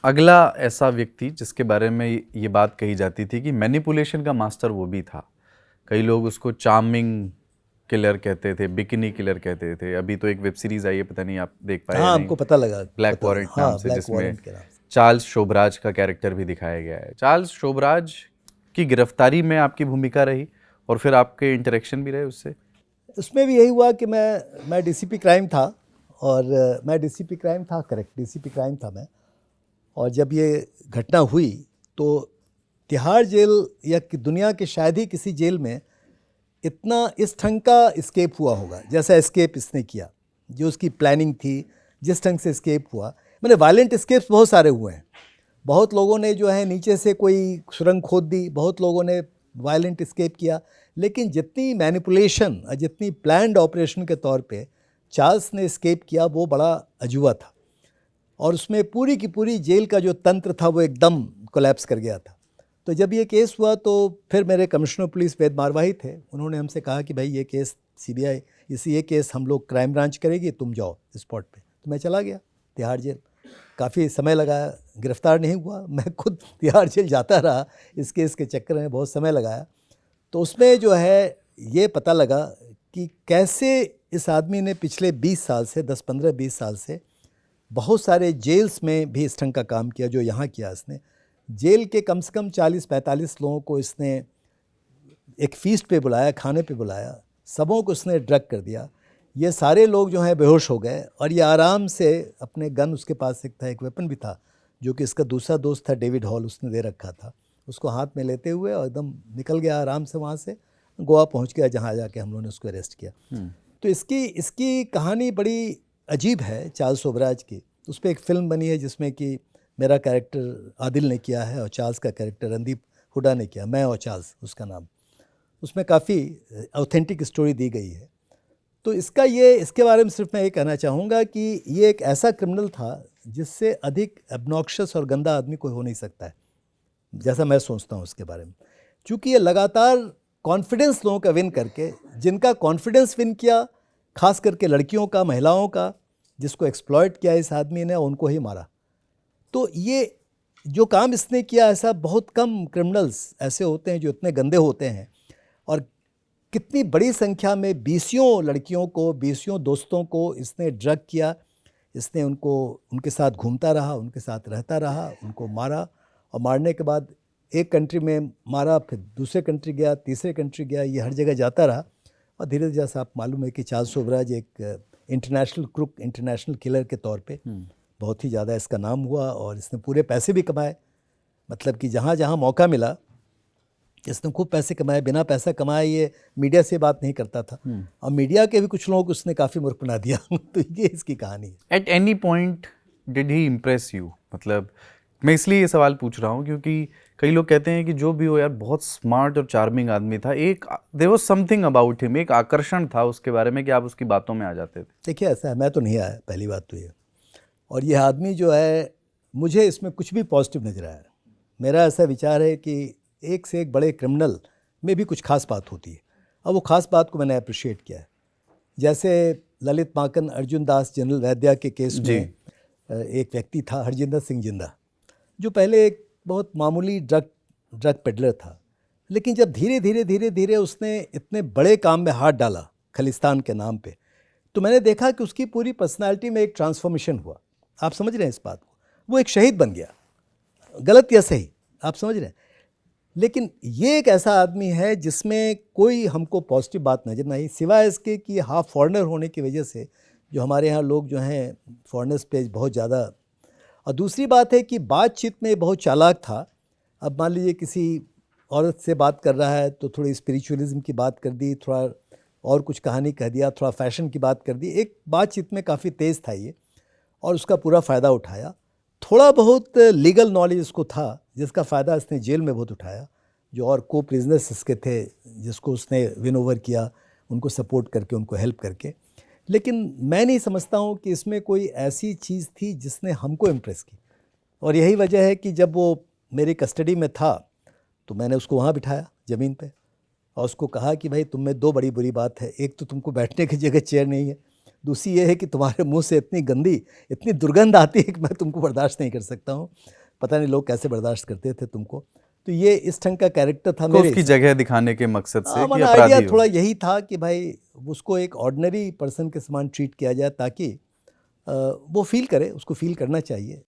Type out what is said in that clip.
अगला ऐसा व्यक्ति जिसके बारे में ये बात कही जाती थी कि मैनिपुलेशन का मास्टर वो भी था। कई लोग उसको चार्मिंग किलर कहते थे, बिकिनी किलर कहते थे। अभी तो एक वेब सीरीज आई है, पता नहीं आप देख पाए या हाँ, नहीं, हमको पता लगा, ब्लैक पता लगा, वॉरेंट नाम हाँ, से, ब्लैक जिसमें वॉरेंट के नाम से। चार्ल्स शोभराज का कैरेक्टर भी दिखाया गया है। चार्ल्स शोभराज की गिरफ्तारी में आपकी भूमिका रही और फिर आपके इंटरेक्शन भी रहे उससे। उसमें भी यही हुआ कि मैं डीसीपी क्राइम था, और मैं डीसीपी क्राइम था, करेक्ट, डीसीपी क्राइम था मैं। और जब ये घटना हुई तो तिहाड़ जेल या कि दुनिया के शायद ही किसी जेल में इतना इस ढंग का एस्केप हुआ होगा जैसा एस्केप इसने किया। जो उसकी प्लानिंग थी, जिस ढंग से एस्केप हुआ, मैंने वायलेंट एस्केप्स बहुत सारे हुए हैं। बहुत लोगों ने जो है नीचे से कोई सुरंग खोद दी, बहुत लोगों ने वायलेंट एस्केप किया, लेकिन जितनी मैनिपुलेशन और जितनी प्लान्ड ऑपरेशन के तौर पे चार्ल्स ने एस्केप किया वो बड़ा अजूबा था। और उसमें पूरी की पूरी जेल का जो तंत्र था वो एकदम कोलैप्स कर गया था। तो जब ये केस हुआ तो फिर मेरे कमिश्नर पुलिस वेद मारवाही थे, उन्होंने हमसे कहा कि भाई ये केस सीबीआई, ये केस हम लोग क्राइम ब्रांच करेगी, तुम जाओ स्पॉट पे। तो मैं चला गया तिहाड़ जेल। काफ़ी समय लगाया, गिरफ्तार नहीं हुआ, मैं खुद तिहाड़ जेल जाता रहा इस केस के चक्कर में, बहुत समय लगाया। तो उसमें जो है ये पता लगा कि कैसे इस आदमी ने पिछले 20 साल से, 10-15-20 साल से बहुत सारे जेल्स में भी इस ढंग का काम किया जो यहाँ किया इसने। जेल के कम से कम 40-45 लोगों को इसने एक फीस्ट पे बुलाया, खाने पे बुलाया, सबों को इसने ड्रग कर दिया। ये सारे लोग जो हैं बेहोश हो गए, और ये आराम से अपने गन, उसके पास एक था, एक वेपन भी था जो कि इसका दूसरा दोस्त था डेविड हॉल, उसने दे रखा था, उसको हाथ में लेते हुए और एकदम निकल गया आराम से वहाँ से, गोवा पहुँच गया जहाँ जाके हम लोगों ने उसको अरेस्ट किया। तो इसकी कहानी बड़ी अजीब है चार्ल्स शोभराज की। उस पर एक फ़िल्म बनी है जिसमें कि मेरा कैरेक्टर आदिल ने किया है और चार्ल्स का कैरेक्टर रणदीप हुड्डा ने किया, मैं और चार्ल्स उसका नाम। उसमें काफ़ी ऑथेंटिक स्टोरी दी गई है। तो इसके बारे में सिर्फ मैं ये कहना चाहूँगा कि ये एक ऐसा क्रिमिनल था जिससे अधिक एब्नॉक्शस और गंदा आदमी कोई हो नहीं सकता है, जैसा मैं सोचता हूँ उसके बारे में। क्योंकि ये लगातार कॉन्फिडेंस लोगों का विन करके, जिनका कॉन्फिडेंस विन किया, खास करके लड़कियों का, महिलाओं का, जिसको एक्सप्लॉइट किया इस आदमी ने, उनको ही मारा। तो ये जो काम इसने किया, ऐसा बहुत कम क्रिमिनल्स ऐसे होते हैं जो इतने गंदे होते हैं। और कितनी बड़ी संख्या में बीसियों लड़कियों को, बीसियों दोस्तों को इसने ड्रग किया, इसने उनको, उनके साथ घूमता रहा, उनके साथ रहता रहा, उनको मारा, और मारने के बाद एक कंट्री में मारा, फिर दूसरे कंट्री गया, तीसरे कंट्री गया, ये हर जगह जाता रहा। और धीरे धीरे, जैसा आप मालूम है कि चार्ल्स शोभराज एक इंटरनेशनल क्रुक, इंटरनेशनल किलर के तौर पे बहुत ही ज़्यादा इसका नाम हुआ, और इसने पूरे पैसे भी कमाए। मतलब कि जहाँ जहाँ मौका मिला इसने खूब पैसे कमाए। बिना पैसा कमाए ये मीडिया से बात नहीं करता था, और मीडिया के भी कुछ लोगों को उसने काफ़ी मूर्ख बना दिया। तो ये इसकी कहानी है। At any point did he impress you? मतलब मैं इसलिए ये सवाल पूछ रहा हूँ क्योंकि कई लोग कहते हैं कि जो भी हो यार, बहुत स्मार्ट और चार्मिंग आदमी था, एक there was something about him, एक आकर्षण था उसके बारे में कि आप उसकी बातों में आ जाते थे। देखिए, ऐसा है, मैं तो नहीं आया, पहली बात तो ये। और ये आदमी जो है, मुझे इसमें कुछ भी पॉजिटिव नजर आया। मेरा ऐसा विचार है कि एक से एक बड़े क्रिमिनल में भी कुछ खास बात होती है, और वो खास बात को मैंने अप्रिशिएट किया है। जैसे ललित माकन अर्जुन दास जनरल वैद्या के केस जी। में एक व्यक्ति था हरजिंदर सिंह जिंदा, जो पहले एक बहुत मामूली ड्रग पेडलर था, लेकिन जब धीरे धीरे धीरे धीरे उसने इतने बड़े काम में हाथ डाला खालिस्तान के नाम पे, तो मैंने देखा कि उसकी पूरी पर्सनालिटी में एक ट्रांसफॉर्मेशन हुआ। आप समझ रहे हैं इस बात को? वो एक शहीद बन गया, गलत या सही, आप समझ रहे हैं। लेकिन ये एक ऐसा आदमी है जिसमें कोई हमको पॉजिटिव बात नजर नहीं, सिवाय इसके कि हाफ फॉरेनर होने की वजह से, जो हमारे यहाँ लोग जो हैं फॉरेनर्स पे बहुत ज़्यादा। और दूसरी बात है कि बातचीत में बहुत चालाक था। अब मान लीजिए किसी औरत से बात कर रहा है तो थोड़ी स्पिरिचुअलिज्म की बात कर दी, थोड़ा और कुछ कहानी कह दिया, थोड़ा फैशन की बात कर दी। एक बातचीत में काफ़ी तेज़ था ये, और उसका पूरा फ़ायदा उठाया। थोड़ा बहुत लीगल नॉलेज इसको था, जिसका फ़ायदा इसने जेल में बहुत उठाया। जो और को प्रिजनर्स इसके थे, जिसको उसने विन ओवर किया, उनको सपोर्ट करके, उनको हेल्प करके। लेकिन मैं नहीं समझता हूँ कि इसमें कोई ऐसी चीज़ थी जिसने हमको इम्प्रेस की। और यही वजह है कि जब वो मेरी कस्टडी में था तो मैंने उसको वहाँ बिठाया ज़मीन पे, और उसको कहा कि भाई तुम में दो बड़ी बुरी बात है। एक तो तुमको बैठने की जगह चेयर नहीं है, दूसरी ये है कि तुम्हारे मुंह से इतनी गंदी, इतनी दुर्गंध आती है कि मैं तुमको बर्दाश्त नहीं कर सकता हूँ। पता नहीं लोग कैसे बर्दाश्त करते थे तुमको। तो ये इस ढंग का कैरेक्टर था मेरे। उसकी जगह दिखाने के मकसद से कि आइडिया अपराधी हो। थोड़ा यही था कि भाई उसको एक ऑर्डिनरी पर्सन के समान ट्रीट किया जाए ताकि वो फील करे, उसको फील करना चाहिए।